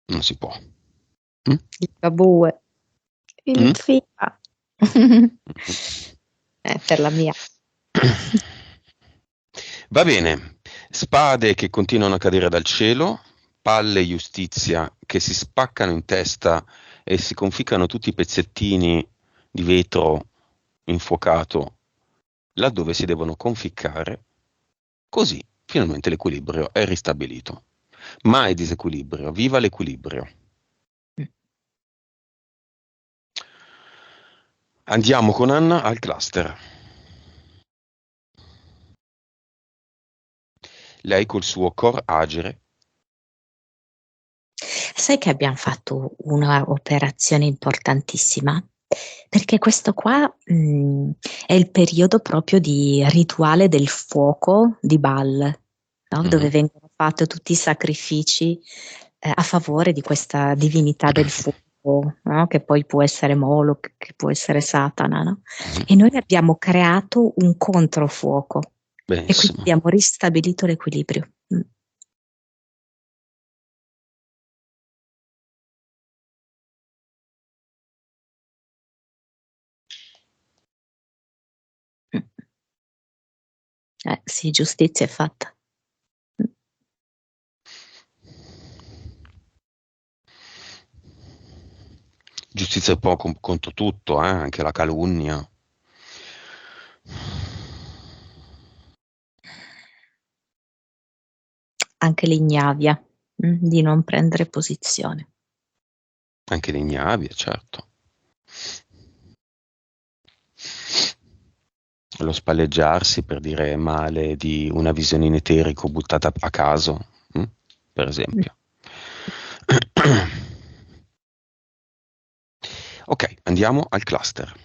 Non si può. Mm? Il Babue, il Mm? Fifa. Per la mia. Va bene, spade che continuano a cadere dal cielo, palle giustizia che si spaccano in testa e si conficcano tutti i pezzettini di vetro infuocato laddove si devono conficcare, così finalmente l'equilibrio è ristabilito. Mai disequilibrio, viva l'equilibrio. Andiamo con Anna al cluster. Lei col suo cor agere. Sai che abbiamo fatto una operazione importantissima? Perché questo qua è il periodo proprio di rituale del fuoco di Baal, no? Dove Mhm. vengono fatti tutti i sacrifici a favore di questa divinità del fuoco, no? Che poi può essere Moloch, che può essere Satana, no? Mhm. E noi abbiamo creato un controfuoco e quindi Benissimo. abbiamo ristabilito l'equilibrio. Mm. Sì, giustizia è fatta. Mm. Giustizia un po' contro tutto, anche la calunnia. Anche l'ignavia, di non prendere posizione. Anche l'ignavia, certo. Lo spalleggiarsi per dire male di una visione in eterico buttata a caso, per Mm. esempio. Ok, andiamo al cluster.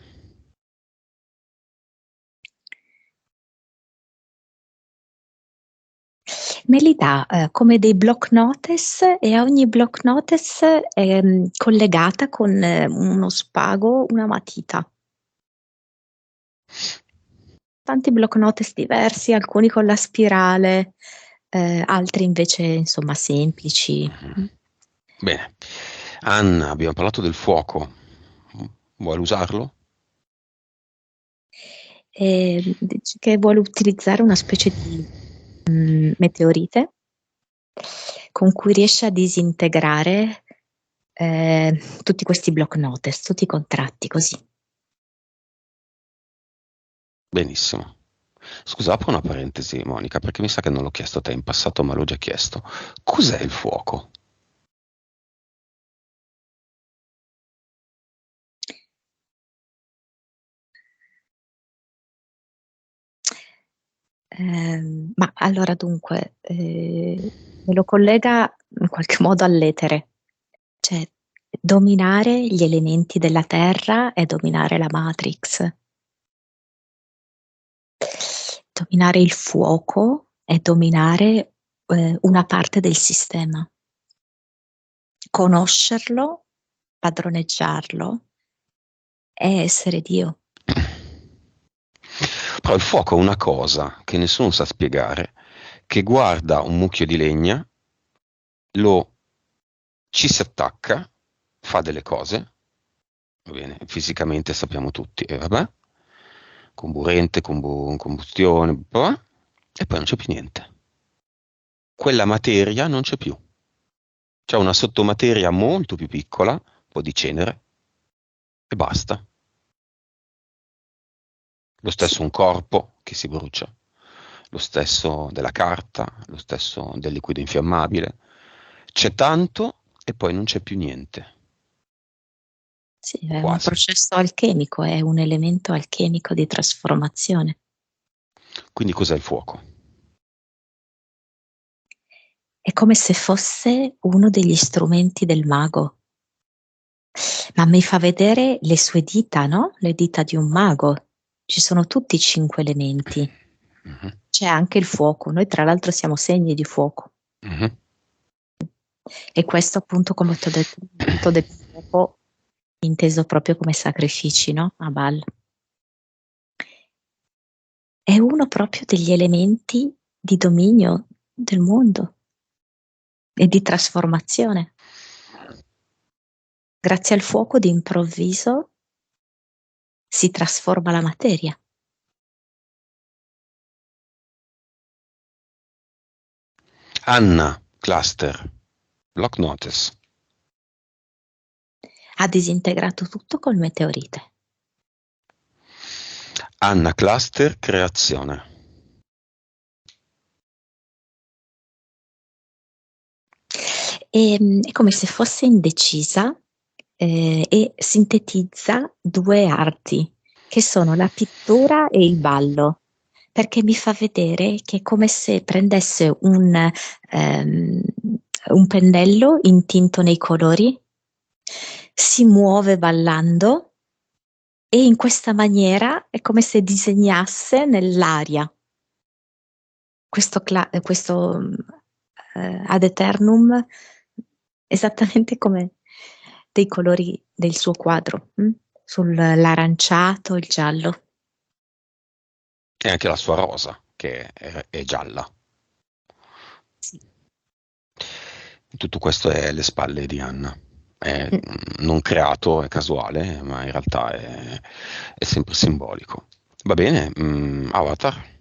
Me li dà come dei block notice e a ogni block notice è collegata con uno spago, una matita. Tanti block notice diversi, alcuni con la spirale, altri invece insomma semplici. Bene. Anna, abbiamo parlato del fuoco. Vuole usarlo? Dice che vuole utilizzare una specie di meteorite con cui riesce a disintegrare tutti questi block notice, tutti i contratti così. Benissimo. Scusa, apro una parentesi, Monica, perché mi sa che non l'ho chiesto a te in passato, ma l'ho già chiesto. Cos'è il fuoco? Ma allora dunque, me lo collega in qualche modo all'etere, cioè dominare gli elementi della Terra è dominare la Matrix. Dominare il fuoco è dominare una parte del sistema. Conoscerlo, padroneggiarlo, è essere Dio. Però il fuoco è una cosa che nessuno sa spiegare, che guarda un mucchio di legna, lo ci si attacca, fa delle cose, va bene, fisicamente sappiamo tutti, e vabbè, comburente, combustione, e poi non c'è più niente. Quella materia non c'è più. C'è una sottomateria molto più piccola, un po' di cenere, e basta. Lo Sì, stesso un corpo che si brucia, lo stesso della carta, lo stesso del liquido infiammabile. C'è tanto e poi non c'è più niente, sì, o è un quasi. processo alchemico, è un elemento alchemico di trasformazione. Quindi cos'è il fuoco? È come se fosse uno degli strumenti del mago, ma mi fa vedere le sue dita, no? Le dita di un mago. Ci sono tutti i 5 elementi. Mhm, C'è anche il fuoco. Noi tra l'altro siamo segni di fuoco. mhm. E questo appunto, come ti ho detto, il momento del fuoco inteso proprio come sacrifici, no? A Baal. È uno proprio degli elementi di dominio del mondo e di trasformazione. Grazie al fuoco d'improvviso si trasforma la materia. Anna, cluster, block notice. Ha disintegrato tutto col meteorite. Anna, cluster, creazione. È come se fosse indecisa e sintetizza due arti, che sono la pittura e il ballo, perché mi fa vedere che è come se prendesse un pennello intinto nei colori, si muove ballando e in questa maniera è come se disegnasse nell'aria questo ad eternum, esattamente come dei colori del suo quadro, sull'aranciato, il giallo. E anche la sua rosa, che è gialla. Sì. Tutto questo è alle spalle di Anna. È Mm. non creato, è casuale, ma in realtà è sempre simbolico. Va bene, Avatar.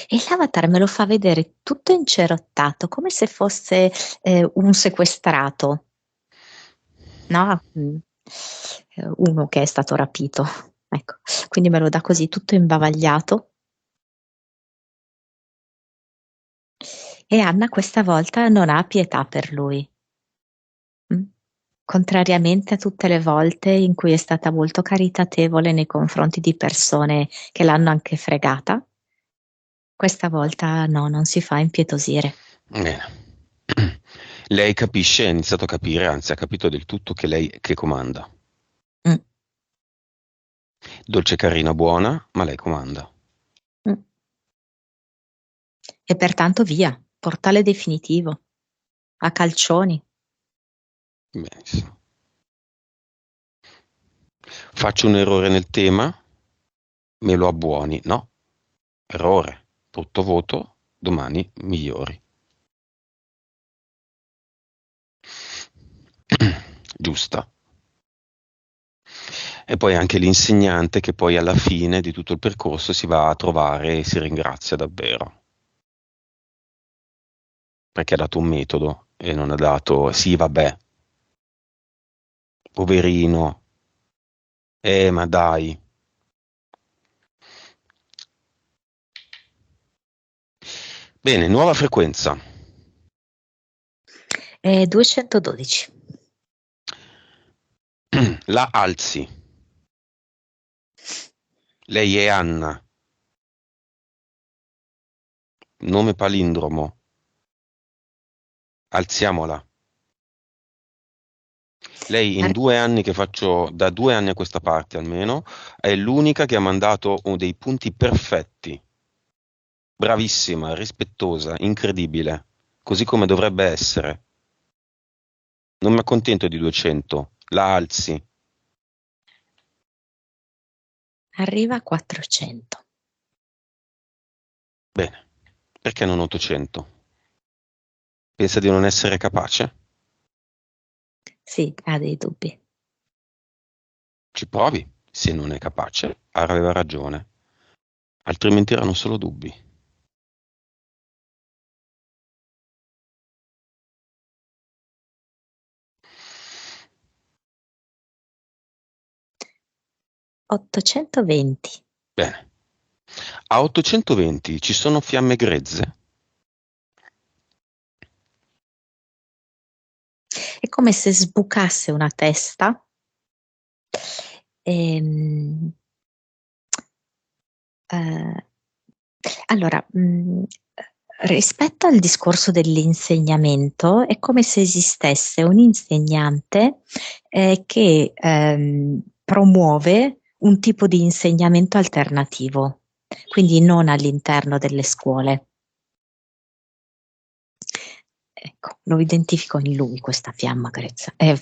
E l'avatar me lo fa vedere tutto incerottato, come se fosse un sequestrato, no? Uno che è stato rapito. Ecco, quindi me lo dà così tutto imbavagliato. E Anna questa volta non ha pietà per lui. Mm? Contrariamente a tutte le volte in cui è stata molto caritatevole nei confronti di persone che l'hanno anche fregata, questa volta no, non si fa impietosire. Bene. Lei capisce, ha iniziato a capire, anzi ha capito del tutto che lei che comanda. Mm, Dolce, carina, buona, ma lei comanda. mm. E pertanto via, portale definitivo, a calcioni. Benissimo. Faccio un errore nel tema, me lo abbuoni. No, errore. Brutto voto, domani migliori. Giusta. E poi anche l'insegnante che poi alla fine di tutto il percorso si va a trovare e si ringrazia davvero. Perché ha dato un metodo e non ha dato, sì, vabbè, poverino, ma dai. Bene, nuova frequenza. 212. La alzi. Lei è Anna. Nome palindromo. Alziamola. Lei in 2 anni che faccio, da 2 anni a questa parte almeno, è l'unica che ha mandato dei punti perfetti. Bravissima, rispettosa, incredibile. Così come dovrebbe essere. Non mi accontento di 200. La alzi. Arriva a 400. Bene. Perché non 800? Pensa di non essere capace? Sì, ha dei dubbi. Ci provi. Se non è capace, aveva ragione. Altrimenti erano solo dubbi. 820. Bene. A 820 ci sono fiamme grezze? È come se sbucasse una testa. Ehm, eh, allora, rispetto al discorso dell'insegnamento, è come se esistesse un insegnante che promuove un tipo di insegnamento alternativo, quindi non all'interno delle scuole. Ecco, lo identifico in lui questa fiamma grezza, è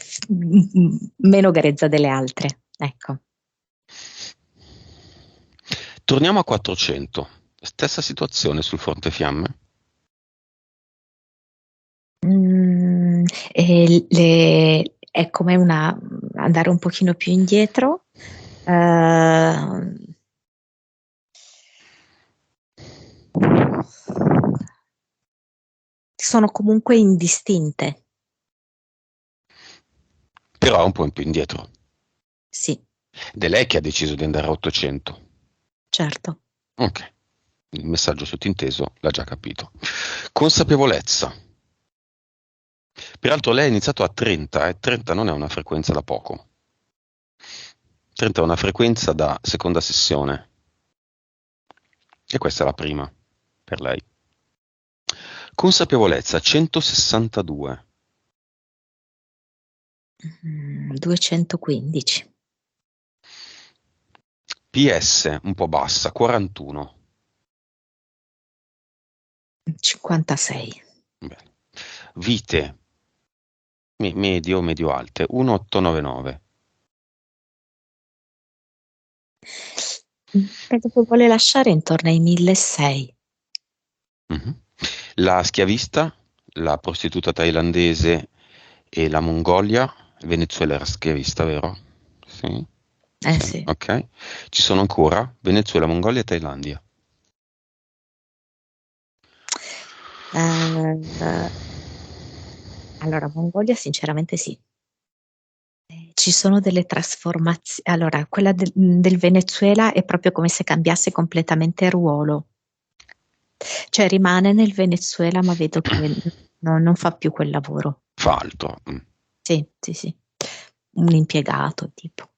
meno grezza delle altre, ecco. Torniamo a 400. Stessa situazione sul fronte fiamme? Mm, è come andare un pochino più indietro. Sono comunque indistinte, Però un po' più indietro. sì, Ed è lei che ha deciso di andare a 800. certo. Ok. Il messaggio sottinteso l'ha già capito. Consapevolezza. Peraltro lei ha iniziato a 30 e 30 non è una frequenza da poco. 30 è una frequenza da seconda sessione. E questa è la prima per lei. Consapevolezza 162. 215. PS un po' bassa, 41. 56. Bene. Vite medio alte, 1899. Credo che vuole lasciare intorno ai 1600. Mhm. La schiavista, la prostituta thailandese e la Mongolia. Venezuela era schiavista, vero? Sì. Sì, Sì. ok. Ci sono ancora Venezuela, Mongolia e Thailandia. Eh, allora, Mongolia sinceramente sì. Ci sono delle trasformazioni. Allora, quella del Venezuela è proprio come se cambiasse completamente ruolo. Cioè rimane nel Venezuela, ma vedo che non fa più quel lavoro. Fa altro. Sì, sì, sì. Un impiegato tipo.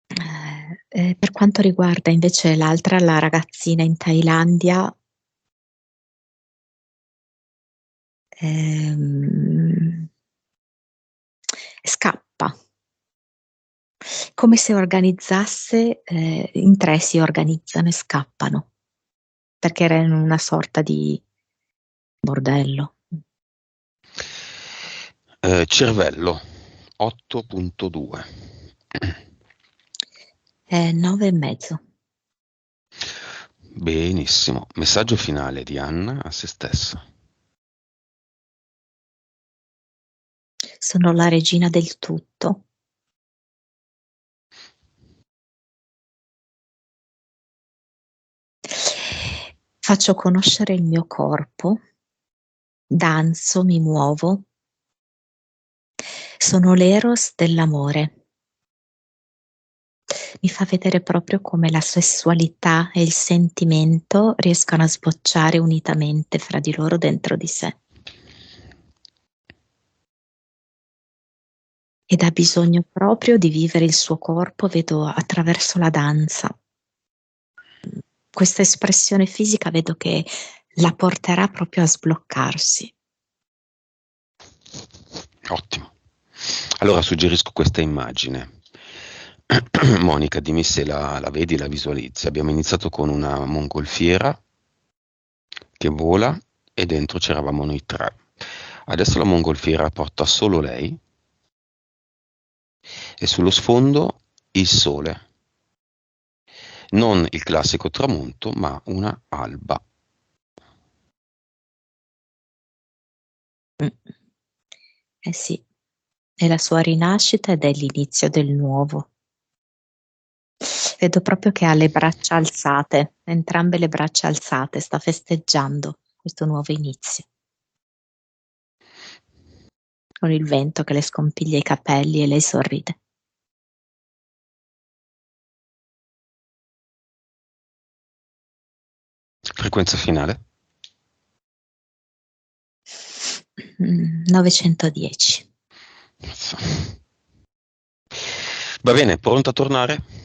Per quanto riguarda invece l'altra, la ragazzina in Thailandia, scappa, come se organizzasse, in tre si organizzano e scappano, perché era in una sorta di bordello. Cervello 8.2. 9,5. Benissimo. Messaggio finale di Anna a se stessa. Sono la regina del tutto. Faccio conoscere il mio corpo, danzo, mi muovo. Sono l'eros dell'amore. Mi fa vedere proprio come la sessualità e il sentimento riescano a sbocciare unitamente fra di loro dentro di sé. Ed ha bisogno proprio di vivere il suo corpo, vedo attraverso la danza. Questa espressione fisica vedo che la porterà proprio a sbloccarsi. Ottimo. Allora suggerisco questa immagine. Monica, dimmi se la vedi, la visualizzi. Abbiamo iniziato con una mongolfiera che vola e dentro c'eravamo noi tre. Adesso la mongolfiera porta solo lei e sullo sfondo il sole. Non il classico tramonto, ma una alba. Eh sì, è la sua rinascita ed è l'inizio del nuovo. Vedo proprio che ha le braccia alzate, entrambe le braccia alzate, sta festeggiando questo nuovo inizio. Con il vento che le scompiglia i capelli e lei sorride. Frequenza finale? 910. Va bene, pronta a tornare?